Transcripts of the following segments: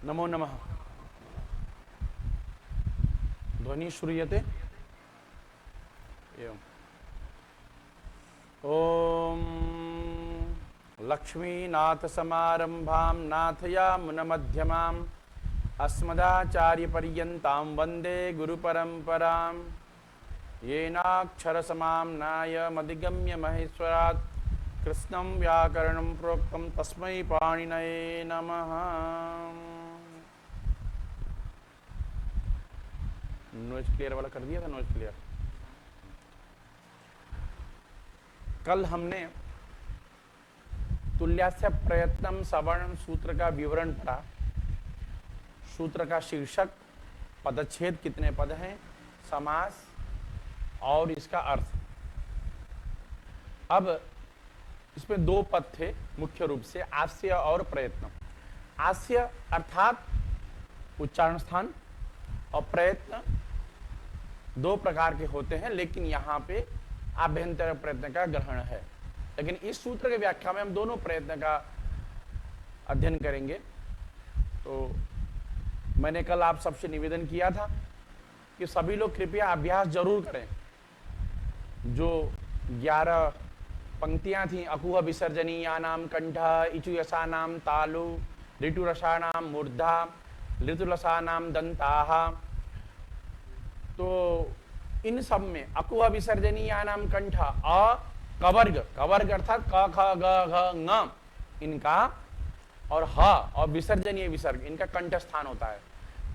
नमो नमः। ध्वनि श्रूयते? एवं। ओम लक्ष्मीनाथसमारंभां नाथयामुनमध्यमाम् अस्मदाचार्यपर्यन्तां वन्दे गुरुपरम्परां। येनाक्षरसमाम्नायमधिगम्य महेश्वरात् कृष्णं व्याकरणं प्रोक्तं तस्मै पाणिनये नमः। नॉइज क्लियर वाला कर दिया था? Noise clear. कल हमने तुल्यास्य प्रयत्नम सवर्णम सूत्र का विवरण पढ़ा। सूत्र का शीर्षक, पदच्छेद कितने पद हैं, समास और इसका अर्थ। अब इसमें दो पद थे मुख्य रूप से, आस्य और प्रयत्न। आस्य अर्थात उच्चारण स्थान, और प्रयत्न दो प्रकार के होते हैं, लेकिन यहाँ पे आभ्यंतर प्रयत्न का ग्रहण है। लेकिन इस सूत्र के व्याख्या में हम दोनों प्रयत्न का अध्ययन करेंगे। तो मैंने कल आप सबसे निवेदन किया था कि सभी लोग कृपया अभ्यास जरूर करें। जो 11 पंक्तियां थी, अकुह विसर्जनीयानाम कंठ, इचुयसानाम तालु, ऋतुरसानाम मूर्धा, ऋतुलसानाम दंताः, तो इन सब में अकुह विसर्जनीयानाम कंठ, अ कवर्ग, कवर्ग अर्थात क ख ग घ ङ इनका, और ह और विसर्जनीय विसर्ग इनका कंठ स्थान होता है।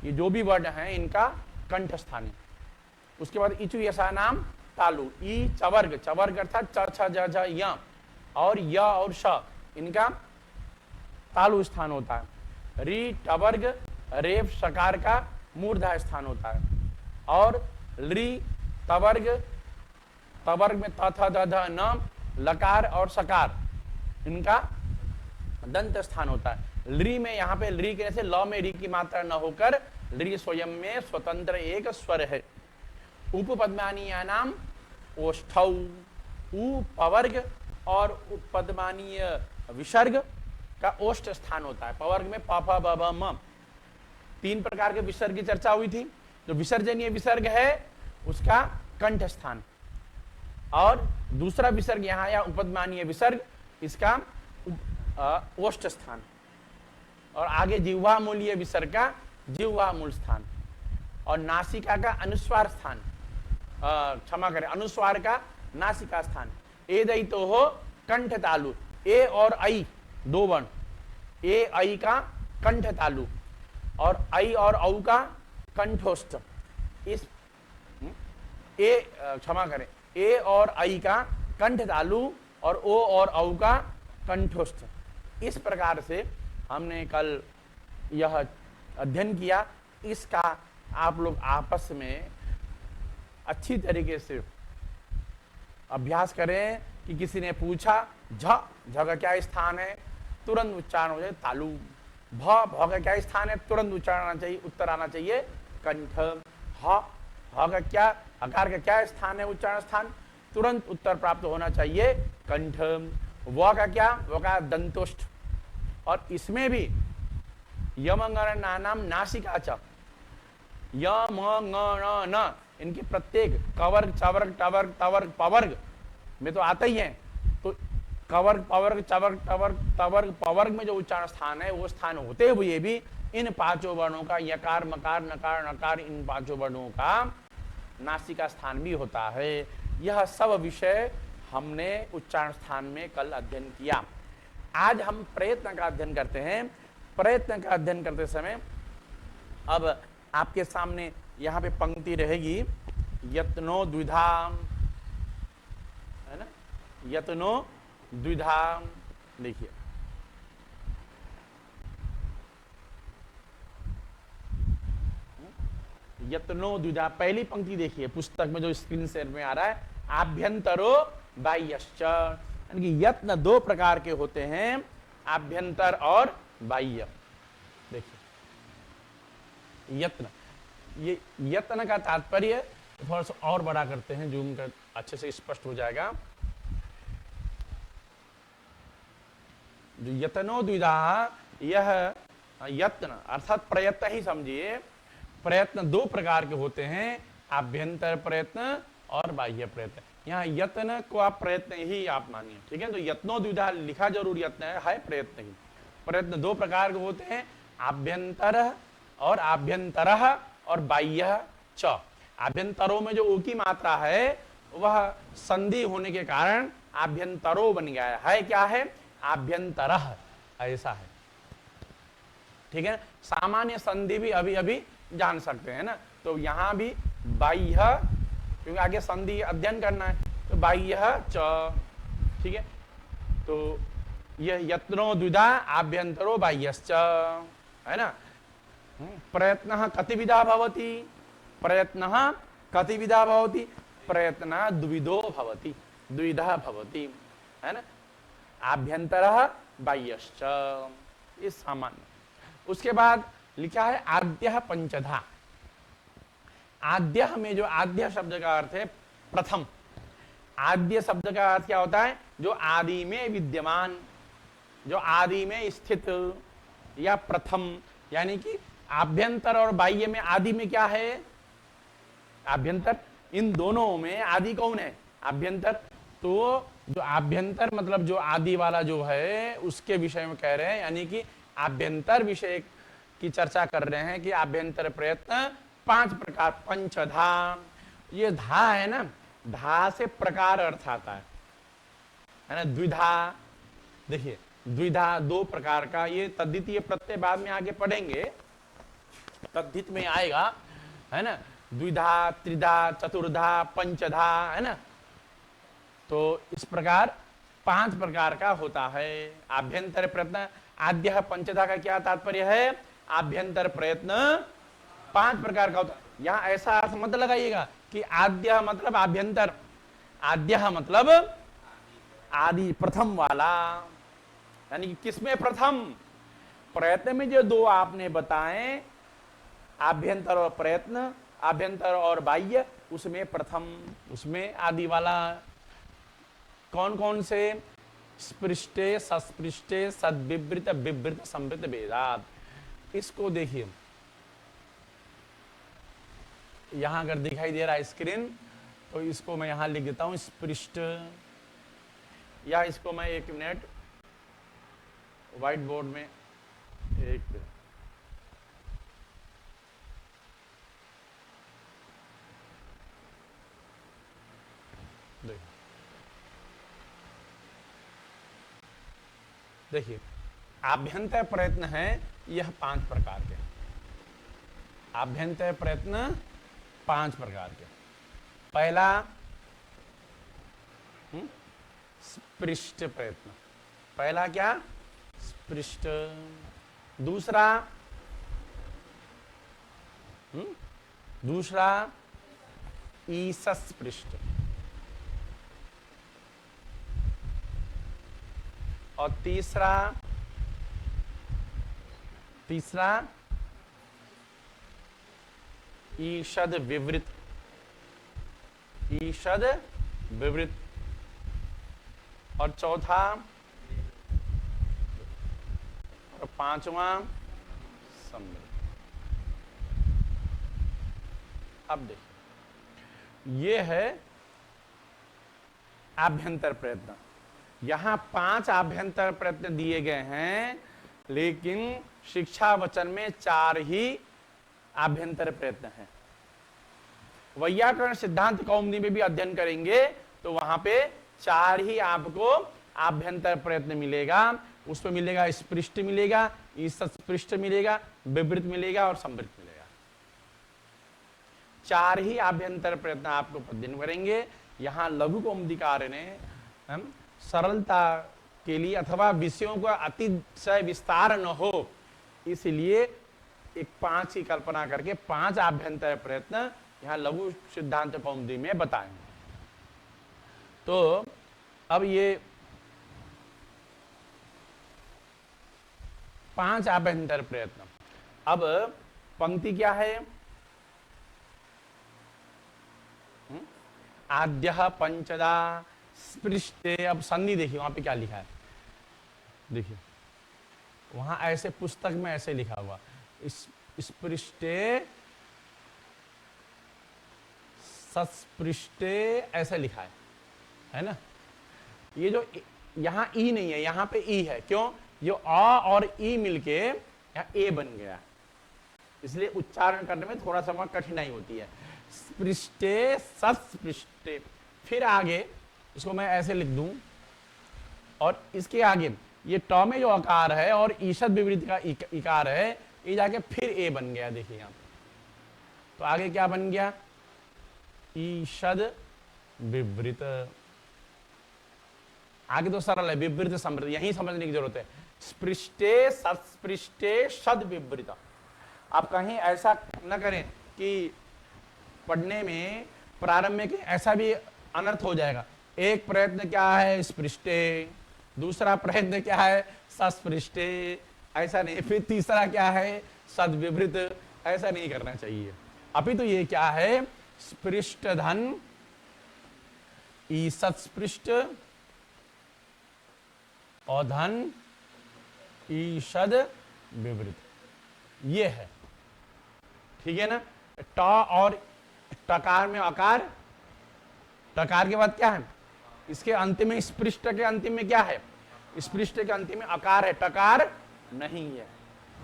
ये जो भी वर्ड हैं इनका कंठ स्थान है। उसके बाद इचु यसा नाम तालु, ई चवर्ग, चवर्ग अर्थात च छ ज झ य, और य और श इनका तालु स्थान होता है। री टवर्ग, रेफ सकार का मूर्धा स्थान होता है। और ली तवर्ग, तवर्ग में त थ द ध न, लकार और सकार इनका दंत स्थान होता है। ली में यहाँ पे ली कहने से ल में री की मात्रा न होकर ली स्वयं में स्वतंत्र एक स्वर है। उपपद्मानीय नाम ओष्ठौ, उ पवर्ग और उपपद्मानीय विसर्ग का ओष्ठ स्थान होता है। पवर्ग में प फ ब भ म, तीन प्रकार के विसर्ग की चर्चा हुई थी। जो विसर्जनीय विसर्ग है उसका कंठ स्थान, और दूसरा विसर्ग यहाँ या उपपद्मानीय विसर्ग, इसका ओष्ठ स्थान, और आगे जिह्वा मूलीय विसर्ग का जिह्वा मूल स्थान, और नासिका का अनुस्वार स्थान, क्षमा करें, अनुस्वार का नासिका स्थान। ए दई तो हो कंठ तालु, ए और आई दो वर्ण, ए आई का कंठ तालु और आई और औ का कंठोष्ठ। इस क्षमा करें, ए और आई का कंठ तालु और ओ और औ का कंठोष्ठ। इस प्रकार से हमने कल यह अध्ययन किया। इसका आप लोग आपस में अच्छी तरीके से अभ्यास करें कि किसी ने पूछा झ, झ का क्या स्थान है, तुरंत उच्चारण हो जाए तालु। भ, भ का क्या स्थान है, तुरंत उच्चारण आना चाहिए, उत्तर आना चाहिए कंठ। ह, ह का क्या, हकार का क्या स्थान है, उच्चारण स्थान, तुरंत उत्तर प्राप्त होना चाहिए कंठ। व का क्या, व का दंतोष्ठ। और इसमें भी यमंगनानाम नासिका च, य म ङ ण न, इनके प्रत्येक कवर्ग, चवर्ग, टवर्ग, तवर्ग, पवर्ग में तो आता ही है। तो कवर्ग, पवर्ग, चवर्ग, टवर्ग, तवर्ग, पवर्ग में जो उच्चारण स्थान है वो स्थान होते हुए भी इन पांचों वर्णों का, यकार मकार नकार नकार, इन पांचों वर्णों का नासिका स्थान भी होता है। यह सब विषय हमने उच्चारण स्थान में कल अध्ययन किया। आज हम प्रयत्न का अध्ययन करते हैं। प्रयत्न का अध्ययन करते समय अब आपके सामने यहाँ पे पंक्ति रहेगी, यत्नो द्विधाम, है ना, यत्नो द्विधाम। देखिए, यत्नो द्विधा, पहली पंक्ति देखिए पुस्तक में जो स्क्रीन शेयर में आ रहा है, आभ्यंतरो बाह्यश्च, यानी कि यत्न दो प्रकार के होते हैं, आभ्यंतर और बाह्य। देखिए यत्न, ये यत्न का तात्पर्य थोड़ा सा और बड़ा करते हैं, जूम कर अच्छे से स्पष्ट हो जाएगा। जो यत्नो द्विधा, यह यत्न अर्थात प्रयत्न ही समझिए। प्रयत्न दो प्रकार के होते हैं, आभ्यंतर प्रयत्न और बाह्य प्रयत्न। यहाँ यत्न को आप प्रयत्न ही आप मानिए, ठीक है। तो यत्नो द्विधा लिखा जरूर यत्न है प्रयत्न ही। प्रयत्न दो प्रकार के होते हैं, आभ्यंतर और आभ्यंतरः और बाह्य च। आभ्यंतरों में जो ऊ की मात्रा है वह संधि होने के कारण आभ्यंतरो बन गया है। क्या है? आभ्यंतरः, ऐसा है, ठीक है। सामान्य संधि भी अभी अभी जान सकते हैं ना। तो यहां भी बाह्य, क्योंकि आगे संधि अध्ययन करना है, तो बाह्य च, ठीक है। तो यह यत्नो द्विधा आभ्यंतरो बाह्यश्च, है ना। प्रयत्नः कतिविधा भवति, प्रयत्नः कतिविधा भवति, प्रयत्नः द्विविधो भवति, द्विधा भवति, है ना। आभ्यंतरः बाह्यश्च, ये सामान्य। उसके बाद लिखा है आद्यः पंचधा। आद्य में जो आद्य शब्द का अर्थ है प्रथम। आद्य शब्द का अर्थ क्या होता है? जो आदि में विद्यमान, जो आदि में स्थित या प्रथम। यानी कि आभ्यंतर और बाह्य में आदि में क्या है? आभ्यंतर। इन दोनों में आदि कौन है? आभ्यंतर। तो जो आभ्यंतर मतलब जो आदि वाला जो है उसके विषय में कह रहे हैं, यानी कि आभ्यंतर विषय की चर्चा कर रहे हैं कि आभ्यंतर प्रयत्न 5 प्रकार, पंचधा। ये धा है ना, धा से प्रकार अर्थ आता है ना। द्विधा, देखिए द्विधा 2 प्रकार का, ये तद्धितीय प्रत्यय बाद में आगे पढ़ेंगे, तद्धित में आएगा, है ना। द्विधा, त्रिधा, चतुर्धा, पंचधा, है ना। तो इस प्रकार 5 प्रकार का होता है आभ्यंतर प्रयत्न। आद्य पंचधा का क्या तात्पर्य है? आभ्यंतर प्रयत्न 5 प्रकार का होता है। यहां ऐसा अर्थ मत लगाइएगा कि आद्य मतलब आभ्यंतर, आद्य मतलब आदि, प्रथम वाला। यानी कि किसमें प्रथम? प्रयत्न में जो 2 आपने बताए, आभ्यंतर और प्रयत्न, आभ्यंतर और बाह्य, उसमें प्रथम, उसमें आदि वाला। कौन कौन से? स्पृष्टे, सस्पृष्टे, सद्विवृत, विवृत, संवृत भेदात। इसको देखिए, यहां अगर दिखाई दे रहा है स्क्रीन, तो इसको मैं यहां लिख देता हूं स्पृष्ट, या इसको मैं 1 मिनट व्हाइट बोर्ड में, एक देखिए, आभ्यंतर प्रयत्न है यह 5 प्रकार के। आभ्यंतर प्रयत्न 5 प्रकार के। पहला स्पृष्ट प्रयत्न, पहला क्या? स्पृष्ट। दूसरा दूसरा ईसस्पृष्ट। और तीसरा ईषद विवृत, ईषद विवृत। और चौथा और 5वां सम्मिलित। अब देखिए, ये है आभ्यंतर प्रयत्न। यहां 5 आभ्यंतर प्रयत्न दिए गए हैं, लेकिन शिक्षा वचन में 4 ही आभ्यंतर प्रयत्न है। वैयाकरण सिद्धांत कौमुदी में भी अध्ययन करेंगे तो वहां पे 4 ही आपको आभ्यंतर प्रयत्न मिलेगा। उसमें मिलेगा स्पृष्ट मिलेगा, ईसस्पृष्ट मिलेगा, विवृत मिलेगा और संवृत मिलेगा। 4 ही आभ्यंतर प्रयत्न आपको अध्ययन करेंगे। यहां लघु कौमुदीकार ने सरलता के लिए अथवा विषयों का अतिशय विस्तार न हो, इसलिए एक 5 की कल्पना करके 5 आभ्यंतर प्रयत्न यहां लघु सिद्धांत कौमुदी में बताएंगे। तो अब ये 5 आभ्यंतर प्रयत्न। अब पंक्ति क्या है? आद्यः पंचदा स्पृष्टे। अब संधि देखिए वहां पे क्या लिखा है, देखिए वहां ऐसे पुस्तक में ऐसे लिखा हुआ, स्पृष्टे सत्पृष्टे ऐसा लिखा है ना। ये जो यहाँ ई नहीं है, यहाँ पे ई है, क्यों? जो आ और ई मिलके यहाँ ए बन गया, इसलिए उच्चारण करने में थोड़ा सा कठिनाई होती है। स्पृष्टे सत्पृष्टे, फिर आगे इसको मैं ऐसे लिख दूं, और इसके आगे ये ट में जो आकार है और ईषद विवृत का इकार है, ये जाके फिर ए बन गया। देखिए यहाँ तो आगे क्या बन गया? ईषद विवृत। आगे तो सरल है, विवृत समृद्ध, यही समझने की जरूरत है। स्पृष्टे सत्पृष्टे शद विवृत। आप कहीं ऐसा न करें कि पढ़ने में प्रारंभ में ऐसा भी अनर्थ हो जाएगा। एक प्रयत्न क्या है? स्पृष्टे, दूसरा प्रयत्न क्या है? सस्पृष्टे, ऐसा नहीं। फिर तीसरा क्या है? सद्विवृत। ऐसा नहीं करना चाहिए। अभी तो ये क्या है? स्पृष्ट धन ईसत्पृष्ट और धन ईषद विवृत, ये है। ठीक है ना। ट और टकार में आकार, टकार के बाद क्या है? इसके अंतिम में, स्पृष्ट के अंतिम में क्या है? स्पृष्ट के अंतिम में आकार है, टकार नहीं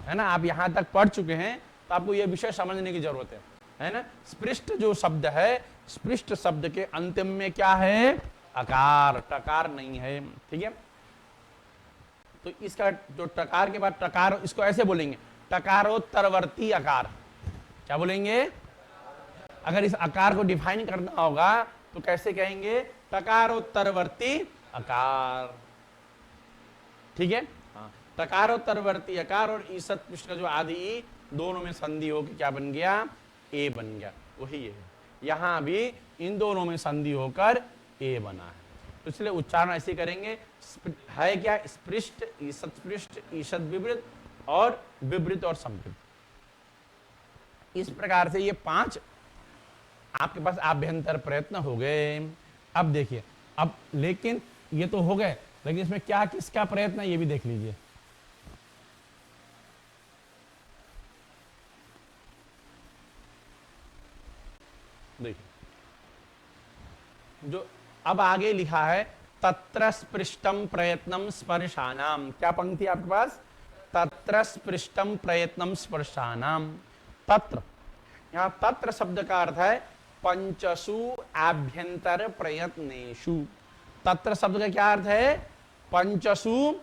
है ना। आप यहां तक पढ़ चुके हैं तो आपको यह विषय समझने की जरूरत है ना। स्पृष्ट जो शब्द है, स्पृष्ट शब्द के अंतिम में क्या है? आकार, टकार नहीं है। ठीक है। तो इसका जो टकार के बाद टकार, इसको ऐसे बोलेंगे टकारोत्तरवर्ती आकार। क्या बोलेंगे? अगर इस आकार को डिफाइन करना होगा तो कैसे कहेंगे? टकारोत्तरवर्ती आकार। ठीक है। हाँ, टकारोत्तरवर्ती आकार और ईसत पृष्ठ का जो आदि दोनों में संधि होकर क्या बन गया? ए बन गया। वही है, यहां भी इन दोनों में संधि होकर ए बना है। तो इसलिए उच्चारण ऐसे करेंगे। है क्या? स्पृष्ट, ईसत्पृष्ट, ईषद विवृत और विवृत और समृद्ध। इस प्रकार से ये 5 आपके पास आभ्यंतर प्रयत्न हो गए। अब देखिए, अब लेकिन ये तो हो गए, लेकिन इसमें क्या किसका प्रयत्न है ये भी देख लीजिए। देखिए जो अब आगे लिखा है, तत्र स्पृष्टम प्रयत्नम स्पर्शानाम। क्या पंक्ति आपके पास? तत्र स्पृष्टम प्रयत्नम स्पर्शानाम। तत्र, यहां तत्र शब्द का अर्थ है पंचसु आभ्यंतर प्रयत्नेषु। तत्र शब्द का क्या अर्थ है? पंचसु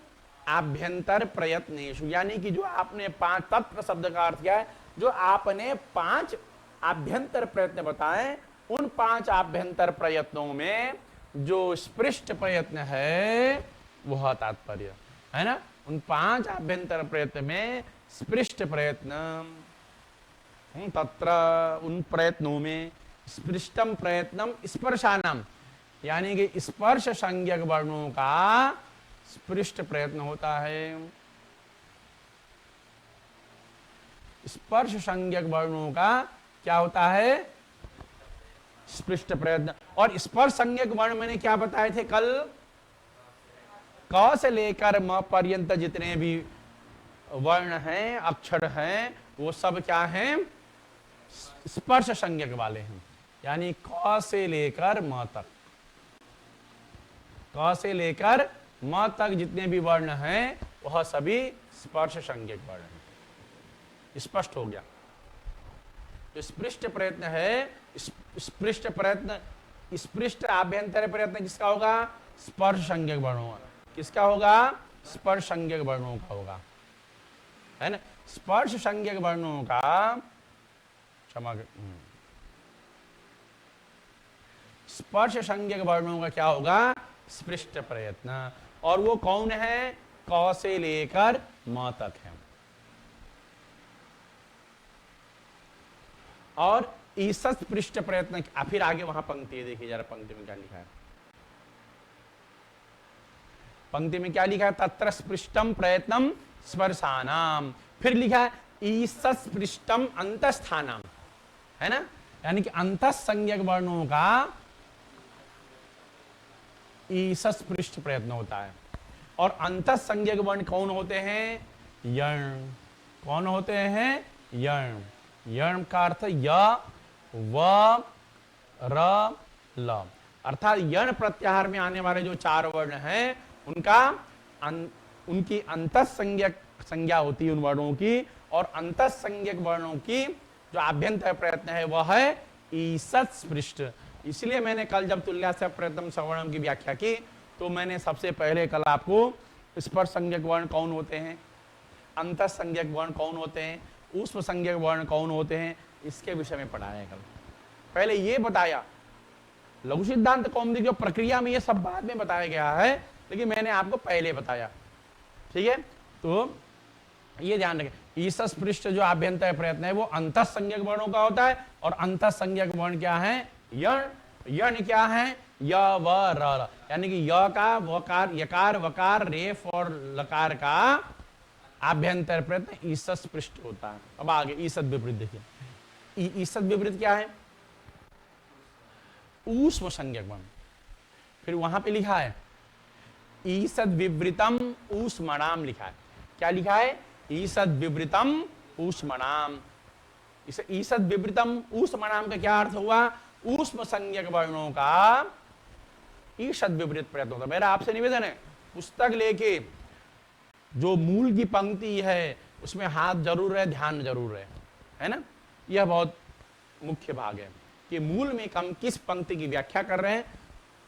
आभ्यंतर प्रयत्नेषु, यानी कि जो आपने 5, तत्र शब्द का अर्थ क्या है? जो आपने 5 आभ्यंतर प्रयत्न बताए, उन 5 आभ्यंतर प्रयत्नों में जो स्पृष्ट प्रयत्न है वह तात्पर्य है ना। उन 5 आभ्यंतर प्रयत्न में स्पृष्ट प्रयत्न, तत्र उन प्रयत्नों में स्पृष्टम प्रयत्नम स्पर्शानाम, यानी कि स्पर्श संज्ञक वर्णों का स्पृष्ट प्रयत्न होता है। स्पर्श संज्ञक वर्णों का क्या होता है? स्पृष्ट प्रयत्न। और स्पर्श संज्ञक वर्ण मैंने क्या बताए थे कल? क से लेकर म पर्यंत जितने भी वर्ण हैं, अक्षर हैं, वो सब क्या हैं? स्पर्श संज्ञक वाले हैं। यानी क से लेकर म तक, क से लेकर म तक जितने भी वर्ण हैं वह सभी स्पर्श संज्ञक वर्ण हैं। स्पष्ट हो गया। तो स्पृष्ट प्रयत्न है, स्पृष्ट प्रयत्न, स्पृष्ट आभ्यंतर प्रयत्न किसका होगा? स्पर्श संज्ञक वर्णों का। किसका होगा? स्पर्श संज्ञक वर्णों का होगा, है ना। स्पर्श संज्ञक वर्णों का, क्षमा, स्पर्श संज्ञक वर्णों का क्या होगा? स्पृष्ट प्रयत्न। और वो कौन है? क से लेकर म तक है। और ईसत पृष्ठ प्रयत्न, फिर आगे वहां पंक्ति है, देखिए जरा पंक्ति में क्या लिखा है। पंक्ति में क्या लिखा है? तत्र स्पृष्टम प्रयत्नम स्पर्शानाम। फिर लिखा है ईसत स्पृष्टम अंतस्थानाम, है ना। यानी कि अंत संज्ञक वर्णों का ईसत पृष्ठ प्रयत्न होता है। और अंत संज्ञक वर्ण कौन होते हैं? यण। कौन होते हैं? यण। यण का अर्थ य व र ल, अर्थात यण प्रत्याहार में आने वाले जो चार वर्ण हैं उनका उनकी अंतःसंज्ञक संज्ञा होती है उन वर्णों की, और अंतःसंज्ञक वर्णों की जो आभ्यंतर प्रयत्न है वह है ईसत् स्पृष्ट। इसलिए मैंने कल जब तुल्यास्य प्रयत्न सवर्णम की व्याख्या की तो मैंने सबसे पहले कल आपको स्पर्श संज्ञक वर्ण कौन होते हैं, अंतःसंज्ञक वर्ण कौन होते हैं, ऊष्म संज्ञक वर्ण कौन होते हैं, इसके विषय में पढ़ाया कल। पहले ये बताया, लघु सिद्धांत कौमुदी जो प्रक्रिया में ये सब बाद में बताया गया है, लेकिन मैंने आपको पहले बताया। ठीक है, तो ये ध्यान रखें, ईसत् स्पृष्ट जो आभ्यंतर प्रयत्न है वो अंतःसंज्ञक वर्णों का होता है, और अंतःसंज्ञक वर्ण क्या है? यण। यण क्या है? य व र, यानी कि य का वकार, यकार वकार रेफ और लकार का आभ्यंतर प्रयत्न ईसत् स्पृष्ट होता है। अब आगे ईसत् विपरीत देखिए, ईसत् विपरीत क्या है? ऊष्म संज्ञक वर्ण। फिर वहां पे लिखा है ईसद् विवृतम ऊष्मणाम लिखा है। क्या लिखा है? ईसद् विवृतम ऊष्मणाम। इसे ईसद् विवृतम ऊष्मणाम का क्या अर्थ हुआ? ऊष्म संज्ञक वर्णों का ईसद् विपरीत प्रयत्न होता है। मेरा आपसे निवेदन है, पुस्तक लेके जो मूल की पंक्ति है उसमें हाथ जरूर है, ध्यान जरूर है ना। यह बहुत मुख्य भाग है कि मूल में हम किस पंक्ति की व्याख्या कर रहे हैं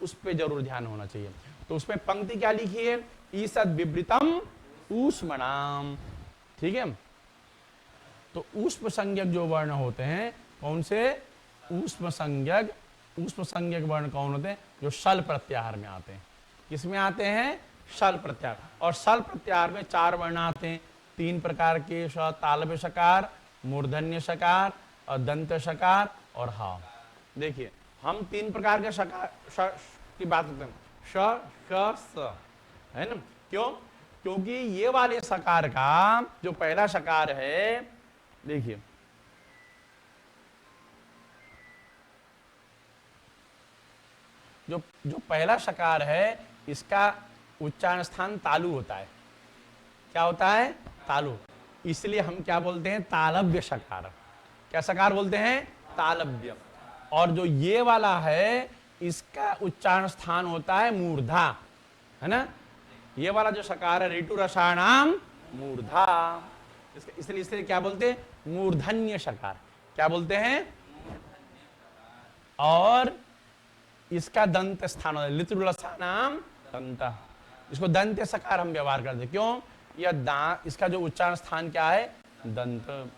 उस पर जरूर ध्यान होना चाहिए। तो उसमें पंक्ति क्या लिखी है? ईसद् विवृतम ऊष्मणाम। ठीक है, तो ऊष्म संज्ञक जो वर्ण होते हैं कौन से? ऊष्म संज्ञक। ऊष्म संज्ञक वर्ण कौन होते हैं? जो शल प्रत्याहार में आते हैं। किसमें आते हैं? शल प्रत्याहार। और शल प्रत्याहार में चार वर्ण आते हैं, तीन प्रकार के, श तालव्य शकार, मूर्धन्य शकार और दंत शकार और हा। देखिए, हम तीन प्रकार के शकार की बात करते हैं, श श स, है ना। क्यों? क्योंकि ये वाले शकार का जो पहला शकार है, देखिए जो पहला शकार है इसका उच्चारण स्थान तालु होता है। क्या होता है? तालु। इसलिए हम क्या बोलते हैं? तालव्य शकार। क्या शकार बोलते हैं? तालव्य। और जो ये वाला है इसका उच्चारण स्थान होता है मूर्धा, है ना। ये वाला जो शकार है ऋतु रसाणाम मूर्धा, इसलिए क्या बोलते हैं? मूर्धन्य शकार। क्या बोलते हैं? और इसका दंत स्थान होता है ऋतु रसाणाम दंत, इसको दंत शकार हम व्यवहार करते हैं। क्यों? यह इसका जो उच्चारण स्थान क्या है? दंत।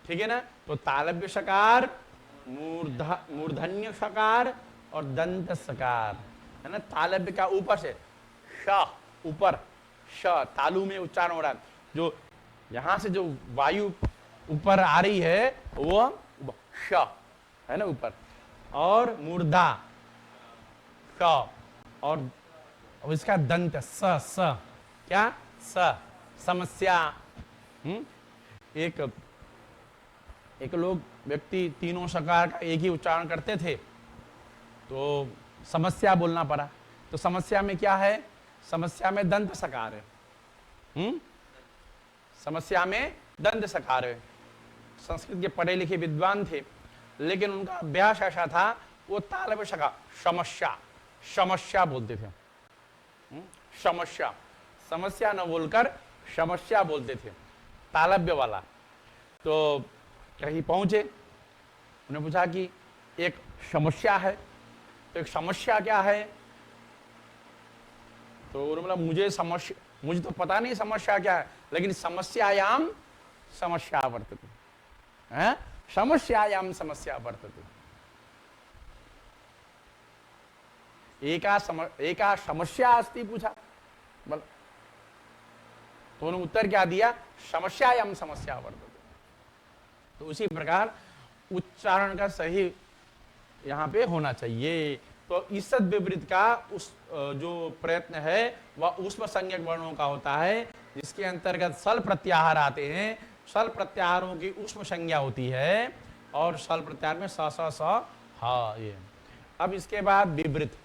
ठीक है ना। तो तालव्य शकार, मूर्धन्य शकार और दंत शकार, है ना। तालव्य का ऊपर से श, ऊपर श, तालु में उच्चारण हो रहा है, जो यहां से जो वायु ऊपर आ रही है वो श है ना, ऊपर। और मूर्धा श, और इसका दंत स, क्या? स, समस्या। एक लोग व्यक्ति तीनों शकार का एक ही उच्चारण करते थे तो समस्या बोलना पड़ा। तो समस्या में क्या है? समस्या में दंत सकार है। समस्या में दंत सकार है। संस्कृत के पढ़े लिखे विद्वान थे, लेकिन उनका अभ्यास ऐसा था वो तालव्य शकार समस्या, समस्या बोलते थे। समस्या, समस्या न बोलकर समस्या बोलते थे, तालव्य वाला। तो कहीं पहुंचे, उन्हें पूछा कि एक समस्या है, तो एक समस्या क्या है? तो उन्होंने बोला मुझे तो पता नहीं समस्या क्या है, लेकिन समस्यायाम समस्या वर्तते, हैं? समस्यायाम समस्या वर्तते। एका समस्या अस्ति पूछा, बोल तो उन्होंने उत्तर क्या दिया? समस्यायाम समस्या वर्तते। तो उसी प्रकार उच्चारण का सही यहां पे होना चाहिए। तो ईसद् विपरीत का उस जो प्रयत्न है वह ऊष्म संज्ञक वर्णों का होता है, जिसके अंतर्गत सल प्रत्याहार आते हैं। सल प्रत्याहारों की ऊष्म संज्ञा होती है, और सल प्रत्याहार में स स स हा। ये अब इसके बाद विवृत,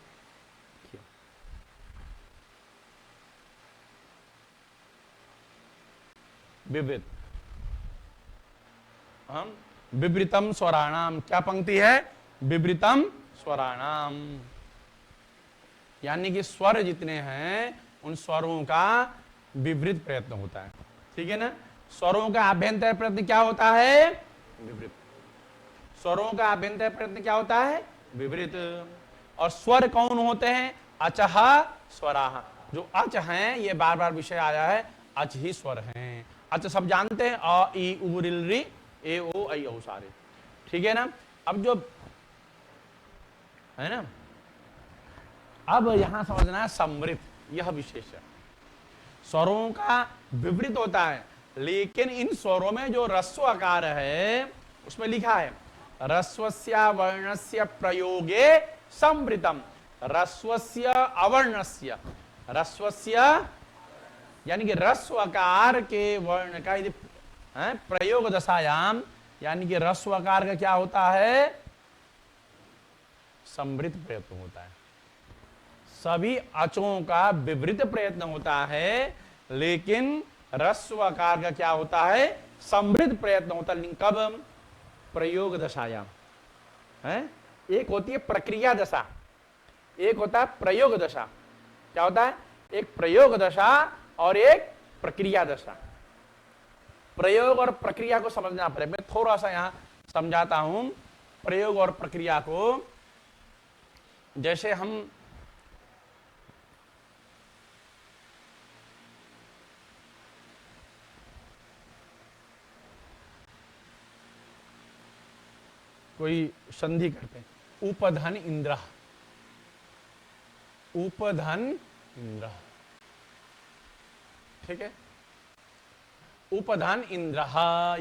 विवृत। हम विवृतम स्वराणाम, क्या पंक्ति है? विवृतम स्वराणाम, यानी कि स्वर जितने हैं उन स्वरों का विवृत प्रयत्न होता है। ठीक है ना? स्वरों का आभ्यंतर प्रयत्न क्या होता है? विवृत। स्वरों का आभ्यंतर प्रयत्न क्या होता है? विवृत। और स्वर कौन होते हैं? अचह स्वराह। जो अच हैं, ये बार बार विषय आया है, अच ही स्वर हैं। अच सब जानते हैं, अ ई उ ऋ ऋ ए ओ ऐ औ सारे। ठीक है ना? अब जो है ना, अब यहां समझना है समृत, यह विशेष है। स्वरों का विवृत होता है, लेकिन इन स्वरों में जो रस्व आकार है उसमें लिखा है रस्वस्य वर्णस्य प्रयोगे समृतम। रस्वस्य अवर्णस्य, रस्वस्य यानी कि रस्व आकार के वर्ण का यदि प्रयोग दशायाम, यानी कि रस्व आकार का क्या होता है? समृत प्रयत्न होता है। सभी अचों का विवृत प्रयत्न होता है, लेकिन रस्व आकार का क्या होता है? समृत प्रयत्न होता है। कब? प्रयोग दशायाम है। एक होती है प्रक्रिया दशा, एक होता है प्रयोग दशा। क्या होता है? एक प्रयोग दशा और एक प्रक्रिया दशा। प्रयोग और प्रक्रिया को समझना पड़ेगा। मैं थोड़ा सा यहां समझाता हूं प्रयोग और प्रक्रिया को। जैसे हम कोई संधि करते हैं, उपधन इंद्र, उपधन इंद्र। ठीक है? उपधन इंद्र,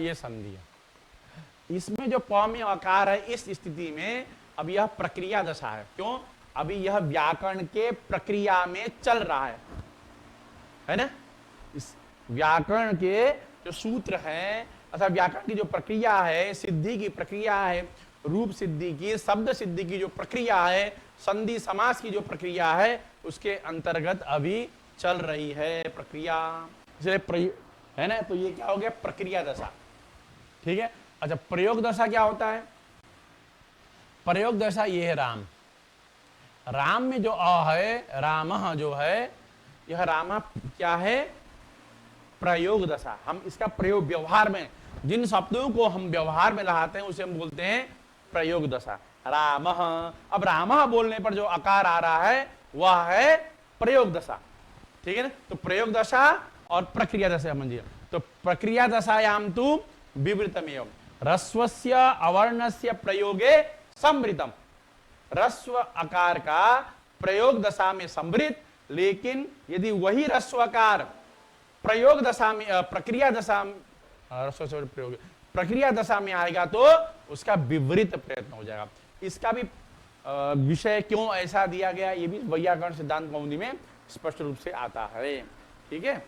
ये संधि है। इसमें जो प में आकार है, इस स्थिति में अब यह प्रक्रिया दशा है। क्यों? अभी यह व्याकरण के प्रक्रिया में चल रहा है ना? इस व्याकरण के जो सूत्र हैं अथवा व्याकरण की जो प्रक्रिया है, सिद्धि की प्रक्रिया है, रूप सिद्धि की, शब्द सिद्धि की जो प्रक्रिया है, संधि समास की जो प्रक्रिया है, उसके अंतर्गत अभी चल रही है प्रक्रिया। इसलिए है ना, तो ये क्या हो गया? प्रक्रिया दशा। ठीक है? अच्छा, प्रयोग दशा क्या होता है? प्रयोग दशा ये है राम। राम में जो अ है, रामः जो है, यह राम क्या है? प्रयोग दशा। हम इसका प्रयोग व्यवहार में, जिन शब्दों को हम व्यवहार में लगाते हैं उसे हम बोलते हैं प्रयोग दशा। रामः। अब रामः बोलने पर जो आकार आ रहा है वह है प्रयोग दशा। ठीक है ना? तो प्रयोग दशा और प्रक्रिया दशा समझिए। तो प्रक्रिया दशायाम तु विवृतमेव रस्वस्य अवर्णस्य प्रयोगे समृतम। रस्व आकार का प्रयोग दशा में समृत, लेकिन यदि वही रस्व आकार प्रयोग दशा में, प्रक्रिया दशा में, प्रयोग प्रक्रिया दशा में आएगा तो उसका विवृत प्रयत्न हो जाएगा। इसका भी विषय क्यों ऐसा दिया गया, ये भी वैयाकरण सिद्धांत कौमुदी में स्पष्ट रूप से आता है। ठीक है?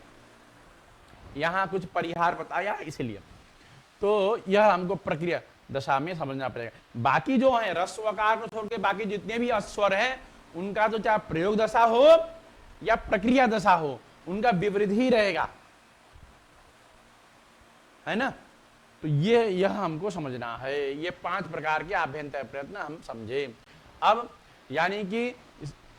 यहां कुछ परिहार बताया इसलिए। तो यह हमको प्रक्रिया दशा में समझना पड़ेगा। बाकी जो है रस्वकार को छोड़ के बाकी जितने भी अस्वर हैं उनका तो चाहे प्रयोग दशा हो या प्रक्रिया दशा हो, उनका विवृत ही रहेगा, है ना? तो यह हमको समझना है। ये 5 प्रकार के आभ्यंतर प्रयत्न हम समझे। अब यानी कि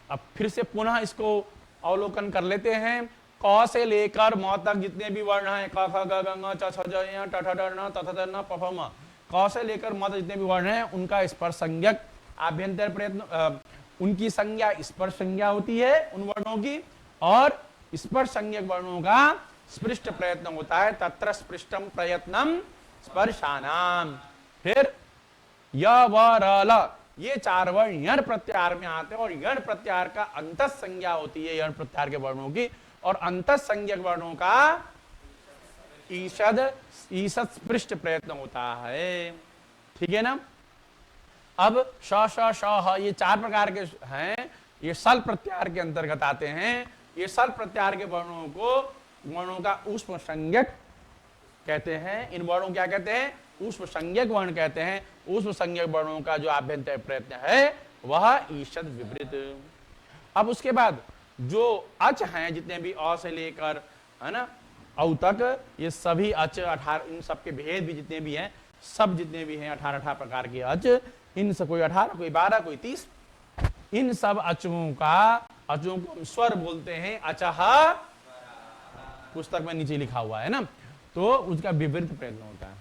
अब फिर से पुनः इसको अवलोकन कर लेते हैं। क से लेकर म तक जितने भी वर्ण हैं, क ख ग घ ङ च छ ज ञ ट ठ ड ण त थ द न प फ म, क से लेकर म तक जितने भी वर्ण हैं उनका स्पर्श संज्ञक आभ्यंतर प्रयत्न, उनकी संज्ञा स्पर्श संज्ञा होती है उन वर्णों की, और स्पर्श संज्ञक वर्णों का स्पृष्ट प्रयत्न होता है। तत्र स्पृष्टम प्रयत्नम स्पर्शानाम। फिर य व र ल, ये 4 वर्ण यण प्रत्याहार में आते हैं और यण प्रत्याहार का अंतः संज्ञा होती है यण प्रत्याहार के वर्णों की, और अंतः संज्ञक वर्णों का ईषद ईषद स्पृष्ट प्रयत्न होता है। ठीक है ना? अब श श श ह, ये 4 प्रकार के हैं, ये सल प्रत्याहार के अंतर्गत आते हैं। ये सल प्रत्याहार के वर्णों का ऊष्म संज्ञक कहते हैं। इन वर्णों क्या कहते हैं? ऊष्म संज्ञक वर्ण कहते हैं। ऊष्म संज्ञक वर्णों का जो आभ्यंतर प्रयत्न है वह ईषद विवृत। अब उसके बाद जो अच हैं जितने भी अ से लेकर, है ना, औ तक, ये सभी अच 18, इन सबके भेद भी जितने भी हैं, सब जितने भी हैं 18 प्रकार के अच, इन सब कोई 18, कोई 12, कोई 30, इन सब अचों को हम स्वर बोलते हैं अचह, पुस्तक में नीचे लिखा हुआ है ना, तो उसका विपरीत प्रयत्न होता है।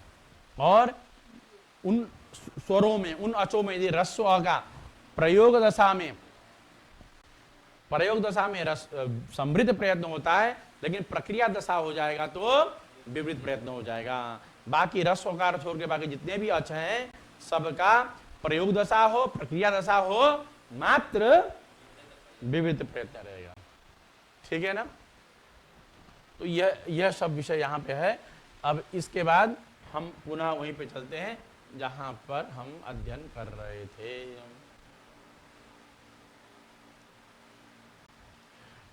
और उन स्वरों में, उन अचों में यदि रस्व का प्रयोग दशा में रस समृद्ध प्रयत्न होता है, लेकिन प्रक्रिया दशा हो जाएगा तो विपरीत प्रयत्न हो जाएगा। बाकी रस्व का छोड़ के बाकी जितने भी अच हैं सबका प्रयोग दशा हो, प्रक्रिया दशा हो, मात्र विपरीत प्रयत्न रहेगा। ठीक है ना? तो यह सब विषय यहां पे है। अब इसके बाद हम पुनः वहीं पे चलते हैं जहां पर हम अध्ययन कर रहे थे।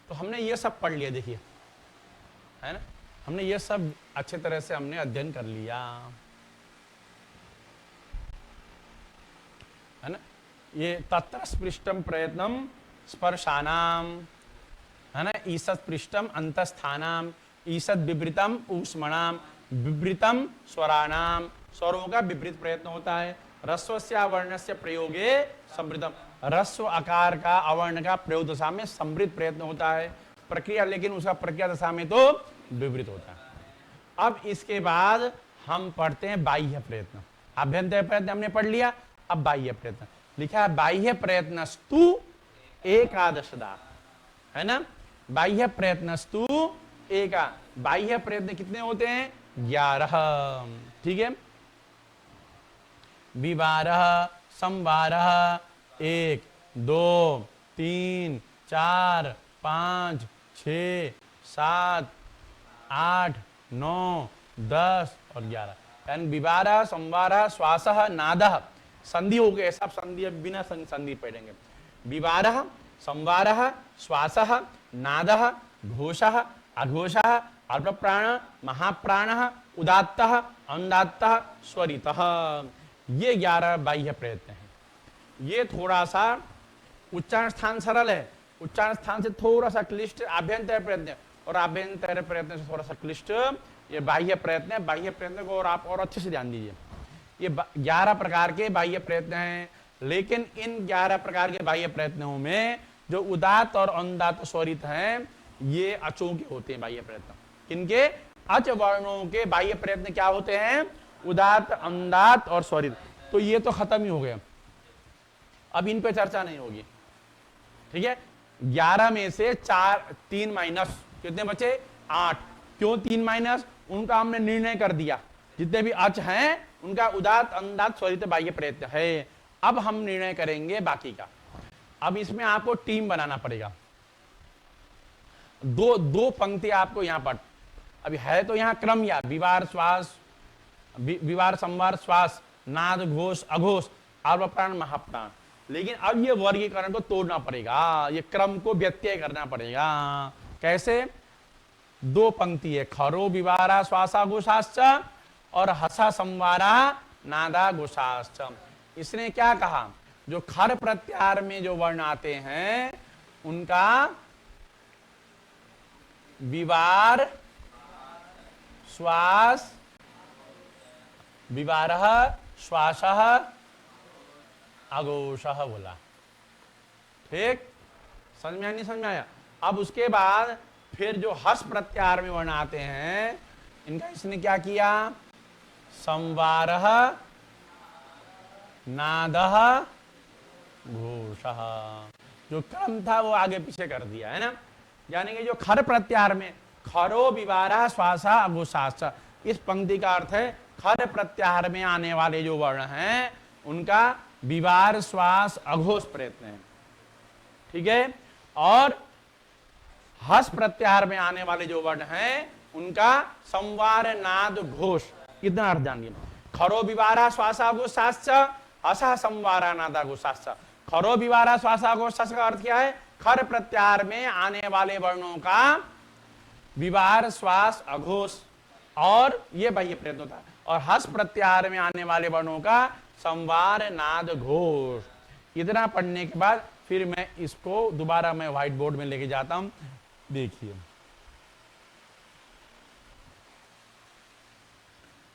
तो हमने ये सब पढ़ लिया, देखिए, है ना, हमने ये सब अच्छे तरह से हमने अध्ययन कर लिया, है ना। ये तत्र स्पृष्टम प्रयत्नम स्पर्शानाम, है ना, ईसत् पृष्ठम अंतस्थानाम, ईसत् विवृतम ऊष्मणाम, विवृतम स्वराणाम, स्वरों का विपरीत प्रयत्न होता है। रस्वस्य वर्णस्य प्रयोगे समृद्धम, रस्व आकार का अवर्ण का प्रयोग दशा में समृद्ध प्रयत्न होता है, प्रक्रिया, लेकिन उसका प्रक्रिया दशा में तो विपरीत होता है। अब इसके बाद हम पढ़ते हैं बाह्य प्रयत्न। आभ्यंतर प्रयत्न हमने पढ़ लिया, अब बाह्य प्रयत्न लिखा है, बाह्य प्रयत्नस्तु एकादशदा, है ना, बाह्य प्रयत्नस्तु एका, बाह्य प्रयत्न कितने होते हैं? 11। ठीक है, विवारः, संवारः 1, 2, 3, 4, 5, 6, 7, 8, 9, 10 और 11। यानी विवारः, संवारः, श्वासः, नादः, संधि हो गए, सब संधि, बिना संधि पढ़ेंगे। विवारः, संवारः, श्वासः, नादः, घोषः, अघोषः, अल्पप्राण, महाप्राणः, उदात्तः, अनुदात्तः, स्वरितः, ये 11 बाह्य प्रयत्न हैं। ये थोड़ा सा उच्चारण स्थान सरल है, उच्चारण स्थान से थोड़ा सा क्लिष्ट आभ्यंतर प्रयत्न, और आभ्यंतर प्रयत्न से थोड़ा सा क्लिष्ट ये बाह्य प्रयत्न है। बाह्य प्रयत्न को और आप और अच्छे से ध्यान दीजिए। ये 11 प्रकार के बाह्य प्रयत्न हैं, लेकिन इन 11 प्रकार के बाह्य प्रयत्नों में जो उदात्त और अनुदात्त स्वरित हैं, ये अचों के होते हैं बाह्य प्रयत्न। इनके अच वर्णों के बाह्य प्रयत्न क्या होते हैं? उदात्त, अनुदात्त और स्वरित। तो ये तो खत्म ही हो गया, अब इन पे चर्चा नहीं होगी। ठीक है, 11 में से 3 माइनस कितने बचे? 8। क्यों 3 माइनस? उनका हमने निर्णय कर दिया, जितने भी अच हैं उनका उदात्त, अनुदात्त, स्वरित बाह्य प्रयत्न है। अब हम निर्णय करेंगे बाकी का। अब इसमें आपको टीम बनाना पड़ेगा। दो पंक्ति आपको यहां पर, अभी है तो यहां क्रम, या विवार श्वास, विवार संवार श्वास, नाद घोष अघोष, अल्पप्राण महाप्राण, लेकिन अब ये वर्गीकरण को तोड़ना पड़ेगा, ये क्रम को व्यत्यय करना पड़ेगा। कैसे? 2 पंक्ति है, खरो विवारा श्वासा घोषाश्च और हसा संवारा नादा घोषाश्च। इसने क्या कहा? जो खर प्रत्याहार में जो वर्ण आते हैं उनका विवार श्वास, विवारः श्वासः अघोषः बोला। ठीक, समझ में आया नहीं समझ में आया? अब उसके बाद फिर जो हस प्रत्याहार में वर्ण आते हैं इनका इसने क्या किया? संवारः, नादः, घोषः। जो क्रम था वो आगे पीछे कर दिया, है ना। यानी कि जो खर प्रत्याहार में खरो विवारा श्वासा अघोषाश्च, इस पंक्ति का अर्थ है खर प्रत्याहार में आने वाले जो वर्ण हैं उनका विवार श्वास अघोष प्रयत्न है। ठीक है, और हस प्रत्याहार में आने वाले जो वर्ण हैं उनका संवार नाद घोष। इतना अर्थ जानिए। खरो विवारा श्वासा घोषाश्च, हसा संवारा नादा घोषाश्च। खरो विवारा श्वासा घोषाश्च का अर्थ क्या है? खर प्रत्याहार में आने वाले वर्णों का विवार श्वास अघोष, और ये बाह्य प्रयत्न होता है। और हस प्रत्याहार में आने वाले वर्णों का संवार नाद घोष। इतना पढ़ने के बाद फिर मैं इसको दोबारा मैं व्हाइट बोर्ड में लेके जाता हूं। देखिए,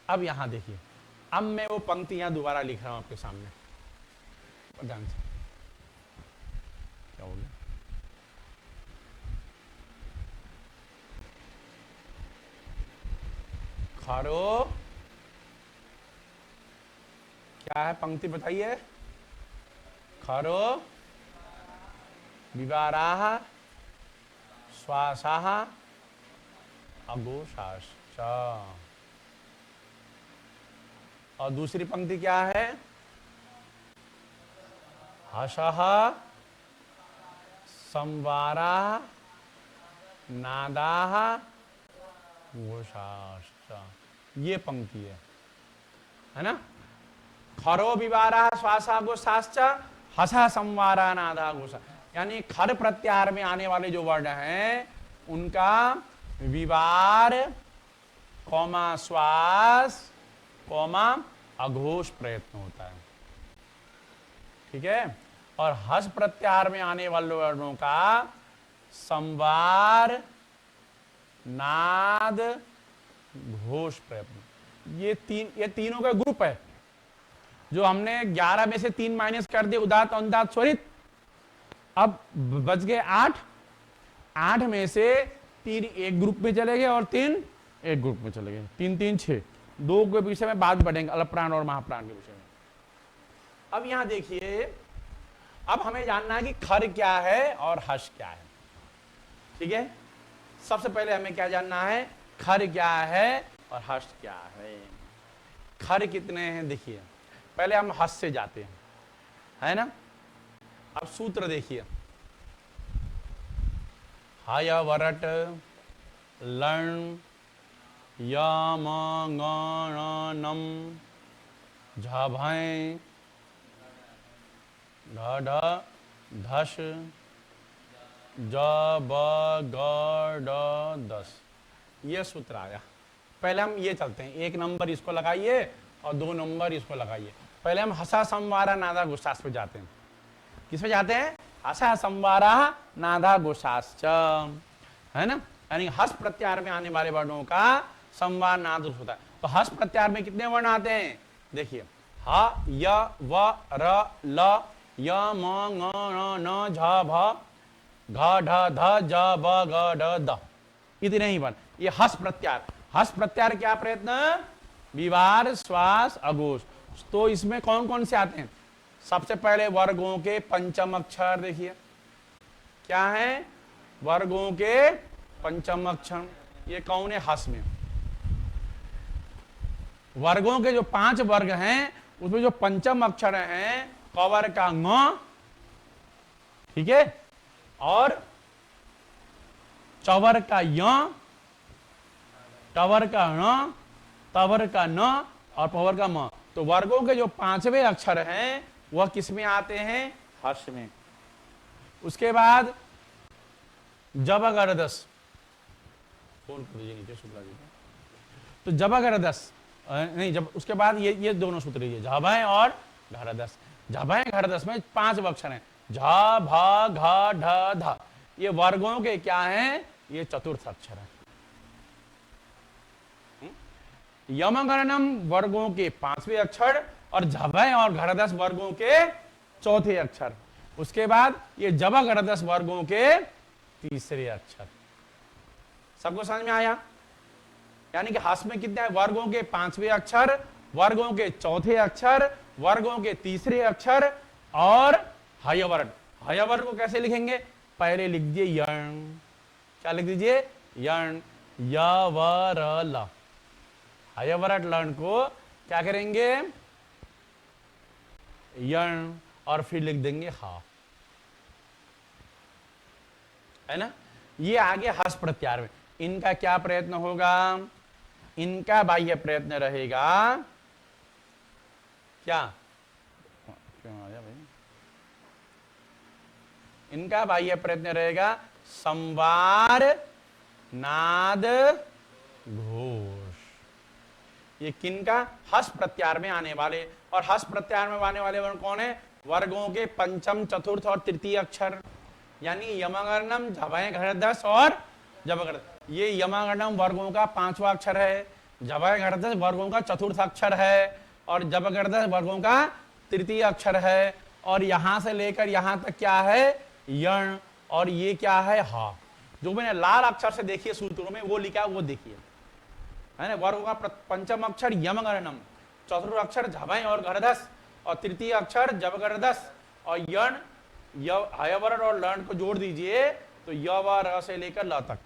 अब यहां देखिए, अब मैं वो पंक्तियां दोबारा लिख रहा हूं आपके सामने, ध्यान से। क्या हो गया? खरो, क्या है पंक्ति बताइए? खरो विवाराः श्वासाः अघोषाश्च। और दूसरी पंक्ति क्या है? हसः संवाराः नादाः घोषाश्च। ये पंक्ति है ना? खरो विवारा श्वासा घोषाश्च हसा संवारा नादा घोषा। यानी खर प्रत्याहार में आने वाले जो वर्ण हैं उनका विवार कौमा श्वास कौमा अघोष प्रयत्न होता है, ठीक है। और हस प्रत्याहार में आने वाले वर्णों का संवार नाद घोष प्रयत्न। ये तीनों का ग्रुप है जो हमने 11 में से 3 माइनस कर दिए, उदात्त अनुदात्त स्वरित। अब बच गए 8। 8 में से 3 एक ग्रुप में चले गए और 3 एक ग्रुप में चले गए। 3 3 6। 2 के विषय में बाद बढ़ेंगे, अल्पप्राण और महाप्राण के विषय में। अब यहां देखिए, अब हमें जानना है कि खर क्या है और हर्ष क्या है, ठीक है। सबसे पहले हमें क्या जानना है? खर क्या है और हर्ष क्या है। खर कितने हैं देखिए, पहले हम हर्ष से जाते हैं, है ना। अब सूत्र देखिए, हय वरट लण यम गणनम झभय ढ धस जब गड दस। ये सूत्र आया। पहले हम ये चलते हैं, 1 नंबर इसको लगाइए और 2 नंबर इसको लगाइए। पहले हम हसा संवारा नादा घोषास पे जाते हैं। किस पे जाते हैं? हसा संवारा नादा घोषाश्च, है ना। यानी हस प्रत्याहार में आने वाले वर्णों का संवार नाद होता है। तो हस प्रत्याहार में कितने वर्ण आते हैं? देखिए, ह य व र ल य म ङ ण न झ भ घ ढ ध ज ब ग ड द। इतने ही वर्ण। ये हस प्रत्याहार। हस प्रत्याहार क्या प्रयत्न? विवार श्वास अघोष। तो इसमें कौन कौन से आते हैं? सबसे पहले वर्गों के पंचम अक्षर देखिए, क्या है? वर्गों के पंचम अक्षर। ये कौन है? हस में। वर्गों के जो 5 वर्ग हैं उसमें जो पंचम अक्षर हैं, कवर का ङ, ठीक है, और चवर का य, टवर का ण, तवर का न और पवर का म। तो वर्गों के जो 5वें अक्षर हैं वह किस में आते हैं? हर्ष में। उसके बाद जबगरदस, फोन कर दीजिए नीचे शुक्ला जी को। तो जबगरदस नहीं, जब उसके बाद ये दोनों सूत्र लीजिए, झभय और घरदस। झभय घरदस में 5 अक्षर हैं, झ भ घ ढ ध। ये वर्गों के क्या हैं? ये चतुर्थ अक्षर है। यमगणनम वर्गों के 5वें अक्षर और झभय और घरदस वर्गों के चौथे अक्षर। उसके बाद ये जबगरदस वर्गों के तीसरे अक्षर। सबको समझ में आया? यानी कि हस में कितने? वर्गों के 5वें अक्षर, वर्गों के चौथे अक्षर, वर्गों के तीसरे अक्षर और हयवर्ण। हयवर्ण को कैसे लिखेंगे? पहले लिख दीजिए यण। क्या लिख दीजिए? यण। यवरल। हयवर्ण लर्ण को क्या करेंगे? यण। और फिर लिख देंगे हा, है ना। ये आगे हस प्रत्याहार में। इनका क्या प्रयत्न होगा? इनका बाह्य प्रयत्न रहेगा क्या? क्यों आया भाई? इनका बाह्य प्रयत्न रहेगा संवार नाद घोष। ये किनका? हस प्रत्याहार में आने वाले। और हस प्रत्याहार में आने वाले वर्ण कौन है? वर्गों के पंचम, चतुर्थ और तृतीय अक्षर, यानी यमगणनम, झभय घरदस और जबगरदस। ये यमगणनम वर्गों का 5वां अक्षर है, जबरदस्त वर्गों का चतुर्थ अक्षर है और जबरदस्त वर्गों का तृतीय अक्षर है, और यहां से लेकर यहां तक क्या है, यण, और ये क्या है, हा। जो मैंने लाल अक्षर से देखिए सूत्रों में वो लिखा है वो देखिए, है ना। वर्गों का पंचम अक्षर यमगणनम, चतुर्थ अक्षर झभय और गर्दस, और तृतीय अक्षर जबगर्दस, और यण हयवर्ण और लर्ण को जोड़ दीजिए तो य व र से लेकर ल तक,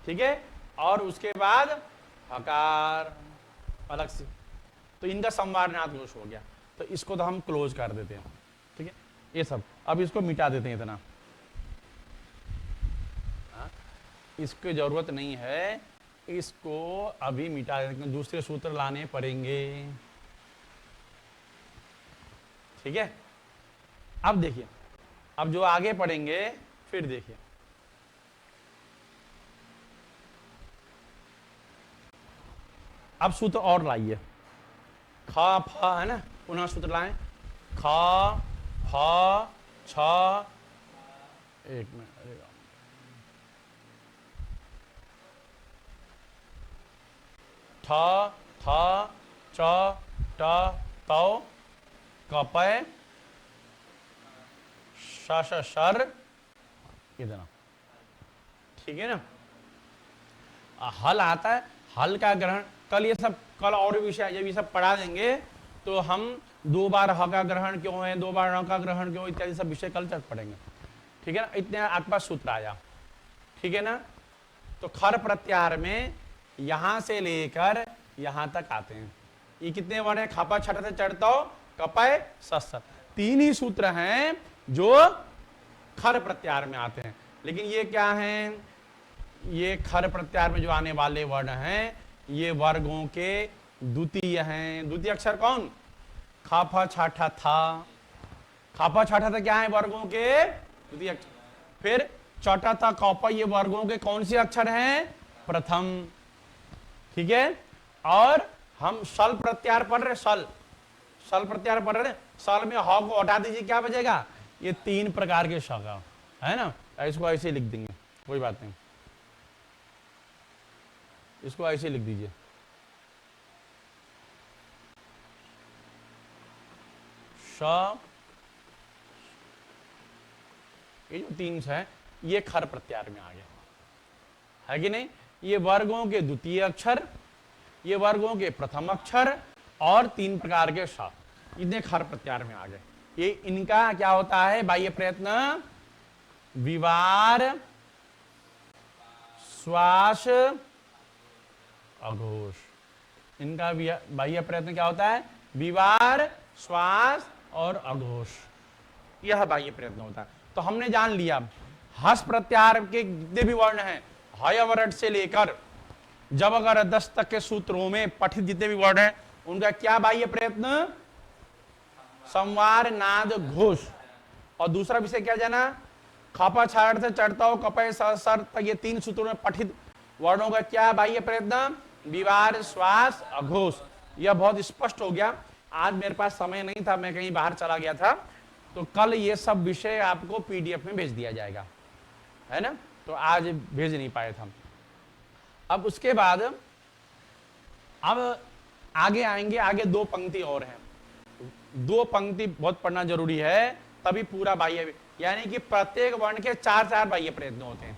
ठीक है। और उसके बाद हकार अलग से, तो इनका संवारनाथ दोष हो गया। तो इसको तो हम क्लोज कर देते हैं, ठीक है। ये सब अब इसको मिटा देते हैं, इतना इसकी जरूरत नहीं है, इसको अभी मिटा देते हैं, दूसरे सूत्र लाने पड़ेंगे, ठीक है। अब देखिए, अब जो आगे पढ़ेंगे फिर देखिए, अब सूत्र और लाइए, ख फ है ना, पुनः सूत्र लाएं, ख फ छ, एक मिनट, ठ थ च ट तौ कपय शश शर, इतना, ठीक है ना। हल आता है, हल का ग्रहण कल, ये सब कल और विषय ये भी सब पढ़ा देंगे, तो हम 2 बार ह का ग्रहण क्यों है, 2 बार न का ग्रहण क्यों, इत्यादि सब विषय कल तक पढ़ेंगे, ठीक है ना। इतने आपके पास सूत्र आया, ठीक है ना। तो खर प्रत्याहार में यहां से लेकर यहां तक आते हैं, ये कितने वर्ण है, खापा छठ से चढ़ता हो, कपय सस्तर, 3 ही सूत्र हैं जो खर प्रत्याहार में आते हैं। लेकिन ये क्या हैं, ये खर प्रत्याहार में जो आने वाले वर्ण हैं ये वर्गों के द्वितीय हैं। द्वितीय अक्षर कौन, खापा छाठा था, खापा छाठा था क्या है, वर्गों के द्वितीय अक्षर। फिर चौथा था कौपा, ये वर्गों के कौन से अक्षर हैं, प्रथम, ठीक है। और हम सल प्रत्याहार पढ़ रहे, सल प्रत्याहार पढ़ रहे, सल में ह को हटा दीजिए, क्या बचेगा, ये 3 प्रकार के श है ना। इसको ऐसे लिख देंगे, कोई बात नहीं, इसको ऐसे लिख दीजिए, श, ये जो 3 है ये खर प्रत्याहार में आ गया, है कि नहीं। ये वर्गों के द्वितीय अक्षर, ये वर्गों के प्रथम अक्षर, और 3 प्रकार के श, इतने खर प्रत्याहार में आ गए। ये इनका क्या होता है, बाह्य प्रयत्न, विवार, श्वास, अघोष, इनका बाह्य प्रयत्न क्या होता है, विवार, श्वास और अघोष, यह बाह्य प्रयत्न होता है। तो हमने जान लिया हस प्रत्याहार के जितने भी वर्ण हैं, हयवर्ण से लेकर जबगर्दस तक के सूत्रों में पठित जितने भी वर्ण हैं उनका क्या बाह्य प्रयत्न, संवार, नाद, घोष। और दूसरा विषय क्या जाना, खापा छाड़ से चढ़ता हो, कपय सर तक, ये 3 सूत्रों में पठित वर्णों का क्या बाह्य प्रयत्न, विवार, श्वास, अघोष। यह बहुत स्पष्ट हो गया। आज मेरे पास समय नहीं था, मैं कहीं बाहर चला गया था, तो कल ये सब विषय आपको PDF में भेज दिया जाएगा, है ना। तो आज भेज नहीं पाए थे। अब उसके बाद अब आगे आएंगे, आगे 2 पंक्ति और हैं, 2 पंक्ति बहुत पढ़ना जरूरी है, तभी पूरा बाह्य, यानी कि प्रत्येक वर्ण के 4-4 बाह्य प्रयत्न होते हैं।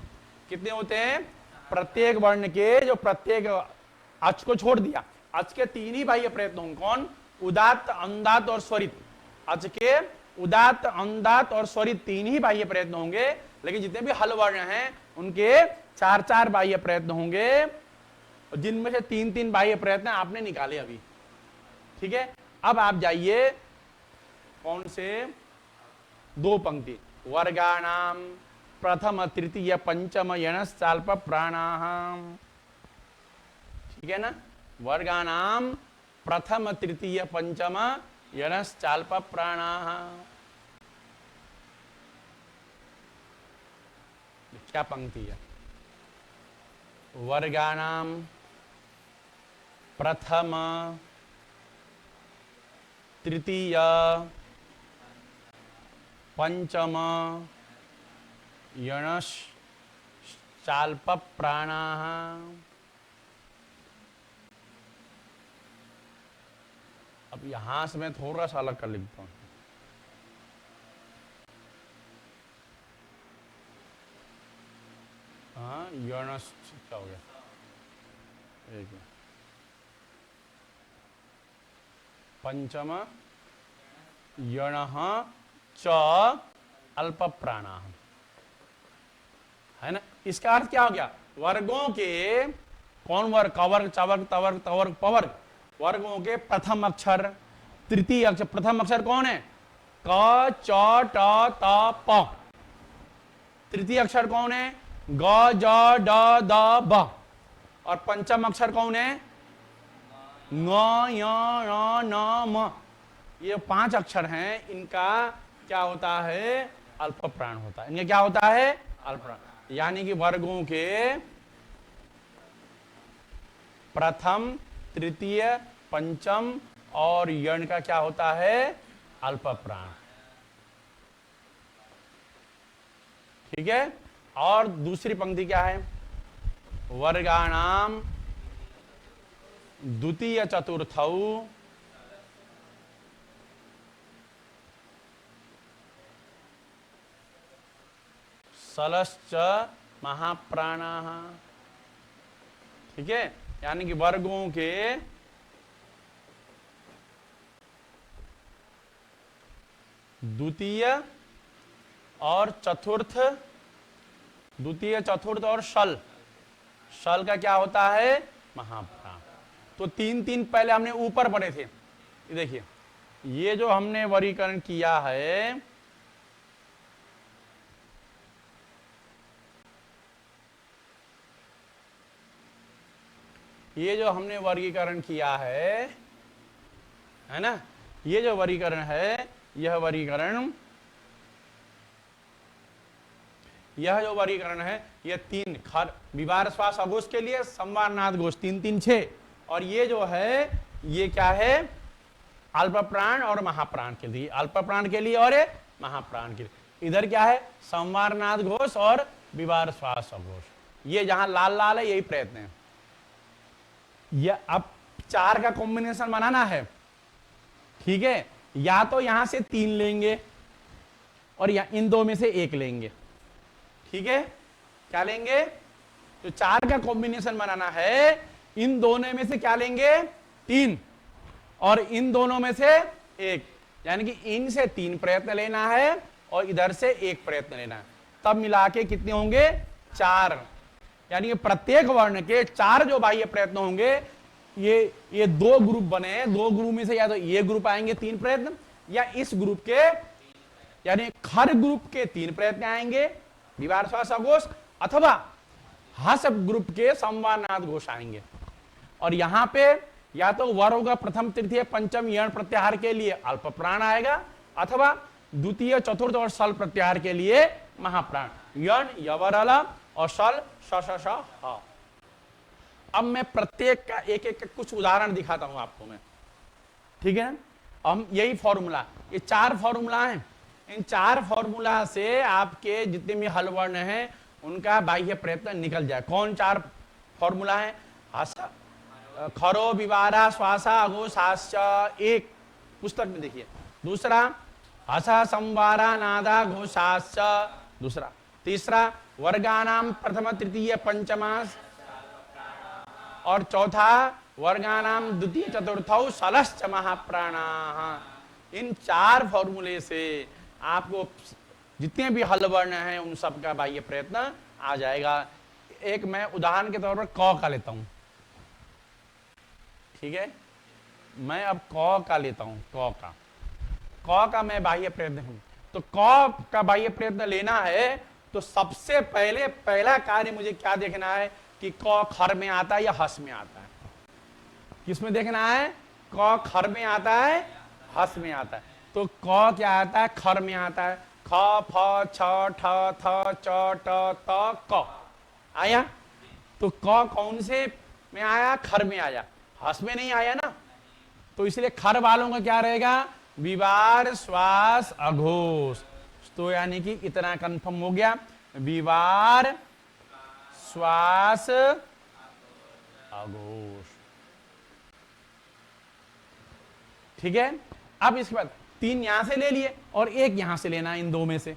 कितने होते हैं, प्रत्येक वर्ण के, जो प्रत्येक अच को छोड़ दिया, अच के 3 ही बाह्य प्रयत्न होंगे, कौन, उदात्त, अनुदात्त और स्वरित। अच के उदात्त, अनुदात्त और स्वरित 3 ही बाह्य प्रयत्न होंगे, लेकिन जितने भी हल वर्ण हैं उनके 4-4 बाह्य प्रयत्न होंगे, जिनमें से 3-3 बाह्य प्रयत्न आपने निकाले अभी, ठीक है। अब आप जाइए कौन से 2 पंक्ति, वर्गाणाम प्रथम तृतीय पंचम यणश्चाल्प प्राणाः, ठीक है ना। वर्गाणाम प्रथम तृतीय पंचम यणश्चाल्प प्राणाः, क्या पंक्ति है, वर्गाणाम प्रथम तृतीय पंचम यणश्चाल्प प्राणाः, अब यहां से मैं थोड़ा सा अलग कर लिखता हूं। हाँ, यणस क्या हो गया, एक मिनट। पंचम यण च अल्प प्राण, है ना। इसका अर्थ क्या हो गया, वर्गों के कौन वर्ग, कवर्ग चवर्ग तवर्ग तवर्ग पवर्ग, वर्गों के प्रथम अक्षर तृतीय अक्षर, प्रथम अक्षर कौन है, क च ट त प। तृतीय अक्षर कौन है, ग ज ड द ब। और पंचम अक्षर कौन है, ङ य ण न म। ये 5 अक्षर हैं, इनका क्या होता है, अल्प प्राण होता है। इनका क्या होता है, अल्प प्राण। यानी कि वर्गों के प्रथम तृतीय पंचम और यण का क्या होता है, अल्प प्राण। ठीक है। और दूसरी पंक्ति क्या है, वर्गाणाम द्वितीय चतुर्थौ सलश्च महाप्राणाः। ठीक है। यानी कि वर्गों के द्वितीय और चतुर्थ, द्वितीय चतुर्थ और शल, शल का क्या होता है, महाप्राण। तो 3-3 पहले हमने ऊपर पढ़े थे। ये देखिए, ये जो हमने वर्गीकरण किया है, ये जो हमने वर्गीकरण किया है ना, ये जो वर्गीकरण है, यह वर्गीकरण, यह जो वर्गीकरण है, ये 3 खर विवार श्वास अघोष के लिए, संवारनाद घोष 3-3 6, और ये जो है, ये क्या है, अल्प प्राण और महाप्राण के लिए, अल्प प्राण के लिए और महाप्राण के लिए। इधर क्या है, संवारनाद घोष और विवार श्वास अघोष। ये जहां लाल लाल है, यही प्रयत्न है। यह अब 4 का कॉम्बिनेशन बनाना है। ठीक है। या तो यहां से 3 लेंगे और या इन 2 में से 1 लेंगे। ठीक है। क्या लेंगे, तो 4 का कॉम्बिनेशन बनाना है, इन दोनों में से क्या लेंगे, 3, और इन दोनों में से 1। यानी कि इन से 3 प्रयत्न लेना है और इधर से 1 प्रयत्न लेना है। तब मिला के कितने होंगे, 4। यानी कि प्रत्येक वर्ण के 4 जो बाह्य प्रयत्न होंगे, ये 2 ग्रुप बने हैं। 2 ग्रुप में से या तो ये ग्रुप आएंगे 3 प्रयत्न, या इस ग्रुप के, यानी खर ग्रुप के 3 प्रयत्न आएंगे विवार श्वास अघोष, अथवा हस ग्रुप के संवारनाद घोष आएंगे। और यहां पे या तो वर होगा प्रथम तृतीय पंचम यण प्रत्याहार के लिए अल्प प्राण आएगा, अथवा द्वितीय चतुर्थ और सल प्रत्याहार के लिए महाप्राण। यण यवर अलग और सल श श श ह। अब मैं प्रत्येक का एक एक कुछ उदाहरण दिखाता हूं आपको मैं। ठीक है। हम यही फॉर्मूला, ये 4 फॉर्मूला हैं। इन 4 फॉर्मूला से आपके जितने भी हल वर्ण हैं, उनका बाह्य प्रयत्न निकल जाए। कौन 4 फॉर्मूला है, खरो विवारा श्वासा अघोषाश्च, एक पुस्तक में देखिए। दूसरा हसा संवारा नादा घोषाश्च, दूसरा। तीसरा वर्गानाम प्रथम तृतीय पंचमास, और चौथा वर्गानाम द्वितीय चतुर्थौ सलश्च महाप्राणाः। इन 4 फॉर्मूले से आपको जितने भी हल वर्ण हैं, उन सब का बाह्य प्रयत्न आ जाएगा। एक मैं उदाहरण के तौर पर क का लेता हूं। ठीक है। मैं अब क का लेता हूं, क का मैं बाह्य प्रयत्न हूं। तो क का बाह्य प्रयत्न लेना है, तो सबसे पहले पहला कार्य मुझे क्या देखना है कि क खर में आता है या हस में आता है। किसमें देखना है, क खर में आता है, हस में आता है। तो क क्या आता है, खर में आता है। ख फ छ ठ थ च ट त क आया। तो क कौन से में आया, खर में आया, हस में नहीं आया ना। तो इसलिए खर वालों का क्या रहेगा, विवार श्वास अघोष। तो यानी कि इतना कंफर्म हो गया, विवार श्वास अघोष। ठीक है। अब इसके बाद 3 यहां से ले लिए और 1 यहां से लेना है, इन 2 में से,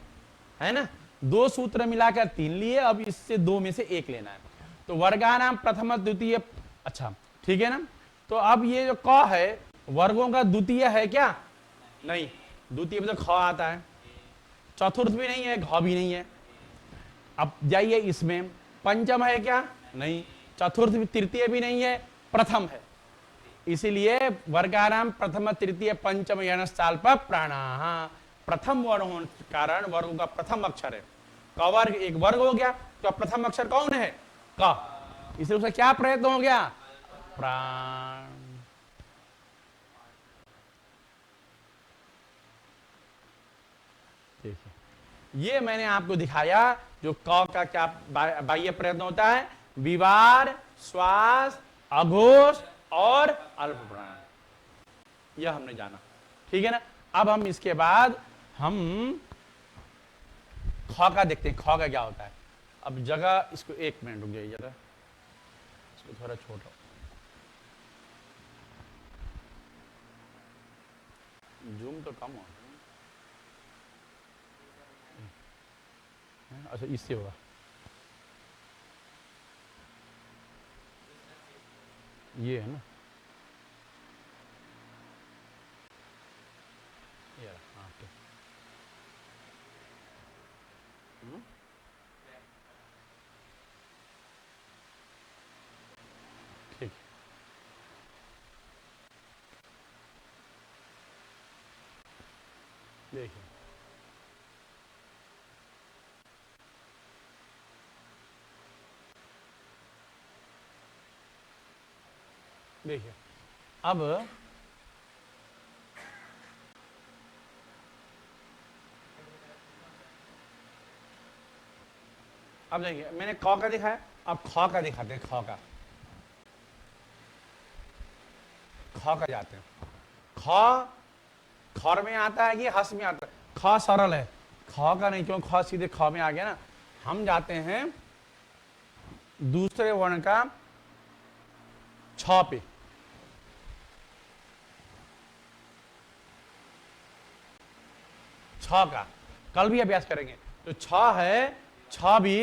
है ना। 2 सूत्र मिलाकर 3 लिए, अब इससे 2 में से 1 लेना है। तो वर्गानाम प्रथम द्वितीय, अच्छा ठीक है ना। तो अब ये जो क है वर्गों का द्वितीय है क्या? नहीं, द्वितीय में तो ख आता है, चतुर्थ भी नहीं है, घ भी नहीं है। अब जाइए इसमें, पंचम है क्या? नहीं, चतुर्थ भी, तृतीय भी नहीं है, प्रथम है। इसीलिए वर्गानाम प्रथम तृतीय पंचम यणस्ताल्प प्राणाः, प्रथम वर्ण होने के कारण वर्गों का प्रथम अक्षर है। क वर्ग एक वर्ग हो गया, तो प्रथम अक्षर कौन है? क। इसलिए उसका क्या प्रयत्न हो गया? प्राण। देखिए, ये मैंने आपको दिखाया जो क का क्या बाह्य प्रयत्न होता है, विवार, श्वास, अघोष और अल्प प्राण, यह हमने जाना, ठीक है ना। अब हम इसके बाद हम ख का देखते हैं, ख का क्या होता है। अब जगह इसको 1 मिनट रुक जाइए जरा, इसको थोड़ा छोटा, जूम तो कम हो, अच्छा इससे होगा, ये है ना, ये हाँ ठीक, देखिए देखिए अब देखिए मैंने क का दिखाया, अब ख का दिखाते हैं। ख का जाते हैं। ख खर में आता है कि हस में आता है? ख सरल है, ख का नहीं, क्यों ख सीधे ख में आ गया ना। हम जाते हैं दूसरे वर्ण का छ पे, छ का कल भी अभ्यास करेंगे। तो छ है, छ भी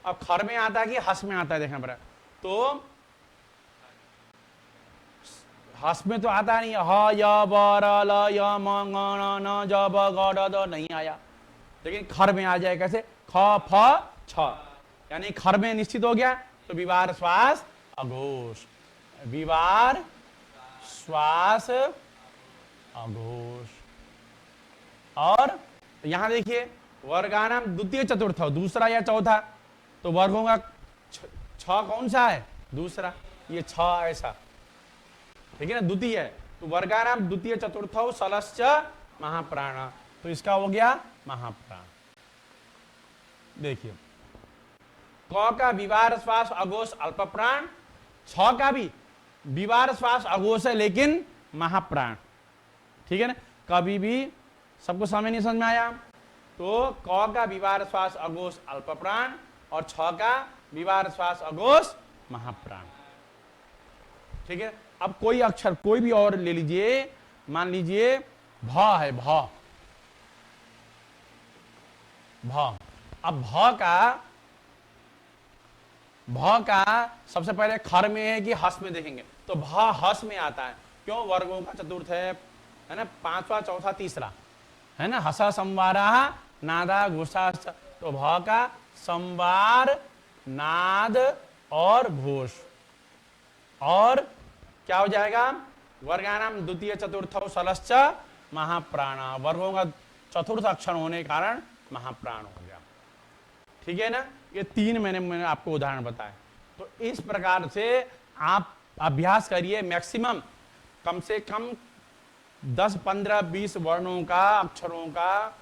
अब खर में आता है कि हस में आता है, देखना पड़ा। तो हस में तो आता नहीं है, ह य ब र ल य म ङ न न ज ब ग ड द नहीं आया, लेकिन खर में आ जाए कैसे? ख फ छ, यानी खर में निश्चित हो गया। तो विवार श्वास अघोष, विवार श्वास अघोष। और यहां देखिए वर्गानाम द्वितीय चतुर्थ, दूसरा या चौथा, तो वर्गों का छ कौन सा है? दूसरा, ये छ ऐसा, ठीक है ना, द्वितीय है। तो वर्गानाम द्वितीय चतुर्थ सलश्च महाप्राण, तो इसका हो गया महाप्राण। देखिए क का विवार श्वास अघोष अल्प प्राण, छ का भी विवार श्वास अघोष है लेकिन महाप्राण, ठीक है ना। कभी भी सबको समझ नहीं समझ में आया? तो क का विवार श्वास अघोष अल्प प्राण और छ का विवार श्वास अघोष महाप्राण, ठीक है। अब कोई अक्षर कोई भी और ले लीजिए, मान लीजिए भ है, भ अब भ का सबसे पहले खर में है कि हस में देखेंगे? तो भ हस में आता है, क्यों? वर्गों का चतुर्थ है ना, पांचवा चौथा तीसरा है ना, हसा संवारा नादा घोषा, तो भ का संवार नाद और घोष, और क्या हो जाएगा? वर्गानाम द्वितीय चतुर्थ सलश्च महाप्राण, वर्गों का चतुर्थ अक्षर होने के कारण महाप्राण हो गया, ठीक है ना। ये 3 मैंने आपको उदाहरण बताए। तो इस प्रकार से आप अभ्यास करिए, मैक्सिमम कम से कम 10, 15, 20 वर्णों का, अक्षरों का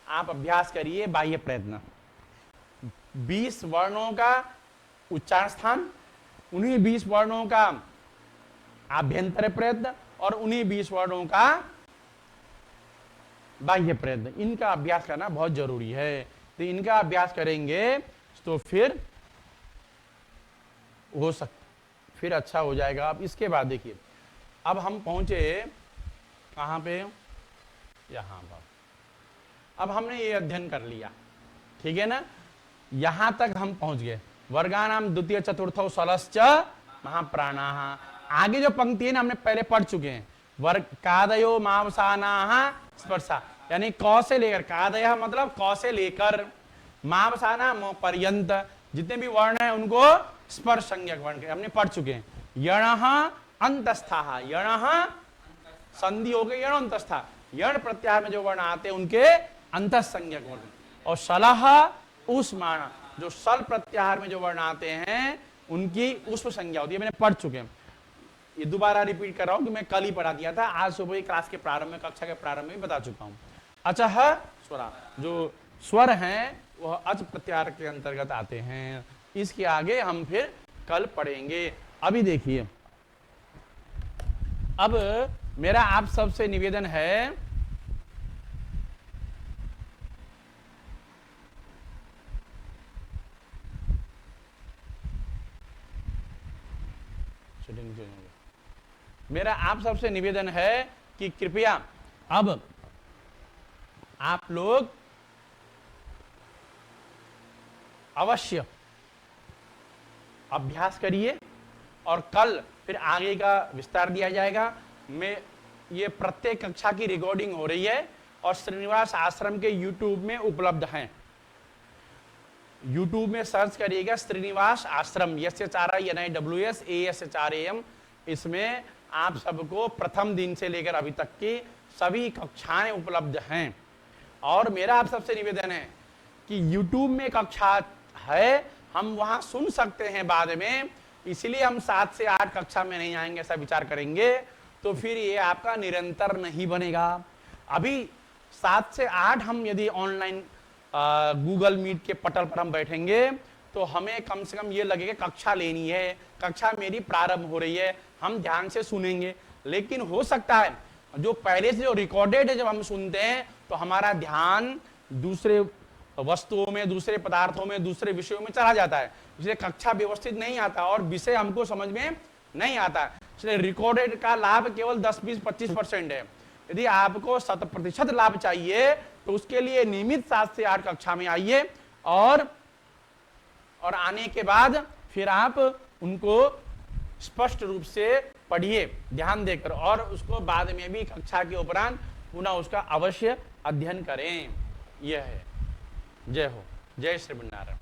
आप अभ्यास करिए। बाह्य प्रयत्न 20 वर्णों का उच्चारण स्थान, उन्हीं 20 वर्णों का आभ्यंतर प्रयत्न और उन्हीं 20 वर्णों का बाह्य प्रयत्न, इनका अभ्यास करना बहुत जरूरी है। तो इनका अभ्यास करेंगे तो फिर अच्छा हो जाएगा। अब इसके बाद देखिए, अब हम पहुंचे कहाँ पे? यहाँ पर। अब हमने ये अध्ययन कर लिया, ठीक है ना, यहां तक हम पहुंच गए। वर्गानाम द्वितीय चतुर्थो षोलश्च महाप्राणाः। आगे जो पंक्ति है ना हमने पहले पढ़ चुके हैं। वर्ग कादयो मावसानाः स्पर्शा, यानी क से लेकर, कादय मतलब क से लेकर, मावसाना म पर्यंत जितने भी वर्ण है उनको स्पर्श संज्ञक वर्ण हमने पढ़ चुके हैं। यणः अंतस्थाः, यणः संधि हो गई, यण अंतस्था, यण प्रत्याहार में जो वर्ण आते हैं उनके अंतः संज्ञक वर्ण। और शलह ऊष्माण, जो सल प्रत्याहार में जो वर्ण आते हैं उनकी ऊष्म संज्ञा होती है, मैंने पढ़ चुके हैं। ये दोबारा रिपीट कर रहा हूं कि मैं कल ही पढ़ा दिया था, आज सुबह ही क्लास के प्रारंभ में, कक्षा के प्रारंभ में बता चुका हूं। अचः स्वरा, जो स्वर हैं वह अच प्रत्याहार के अंतर्गत आते हैं। इसके आगे हम फिर कल पढ़ेंगे। अभी देखिए, अब मेरा आप सबसे निवेदन है, मेरा आप सबसे निवेदन है कि कृपया अब आप लोग अवश्य अभ्यास करिए और कल फिर आगे का विस्तार दिया जाएगा। मैं ये प्रत्येक कक्षा की रिकॉर्डिंग हो रही है और श्रीनिवास आश्रम के YouTube में उपलब्ध हैं। YouTube में सर्च करिएगा श्रीनिवास आश्रम, SHRINIWSASHRAM। इसमें आप सबको प्रथम दिन से लेकर अभी तक की सभी कक्षाएं उपलब्ध हैं। और मेरा आप सबसे निवेदन है कि YouTube में कक्षा है, हम वहां सुन सकते हैं बाद में, इसलिए हम 7 से 8 कक्षा में नहीं आएंगे, ऐसा विचार करेंगे तो फिर ये आपका निरंतर नहीं बनेगा। अभी 7 से 8 हम यदि ऑनलाइन गूगल मीट के पटल पर हम बैठेंगे तो हमें कम से कम ये लगेगा कक्षा लेनी है, कक्षा मेरी प्रारंभ हो रही है, हम ध्यान से सुनेंगे। लेकिन हो सकता है जो पहले से जो रिकॉर्डेड है, जब हम सुनते हैं तो हमारा ध्यान दूसरे वस्तुओं में, दूसरे पदार्थों में, दूसरे विषयों में चला जाता है, इसलिए कक्षा व्यवस्थित नहीं आता और विषय हमको समझ में नहीं आता। इसलिए रिकॉर्डेड का लाभ केवल 10, 20, 25% है। यदि आपको 100% लाभ चाहिए तो उसके लिए नियमित 7 से 8 कक्षा में आइए और आने के बाद फिर आप उनको स्पष्ट रूप से पढ़िए ध्यान देकर, और उसको बाद में भी कक्षा के उपरांत पुनः उसका अवश्य अध्ययन करें। यह है। जय हो, जय श्री नारायण।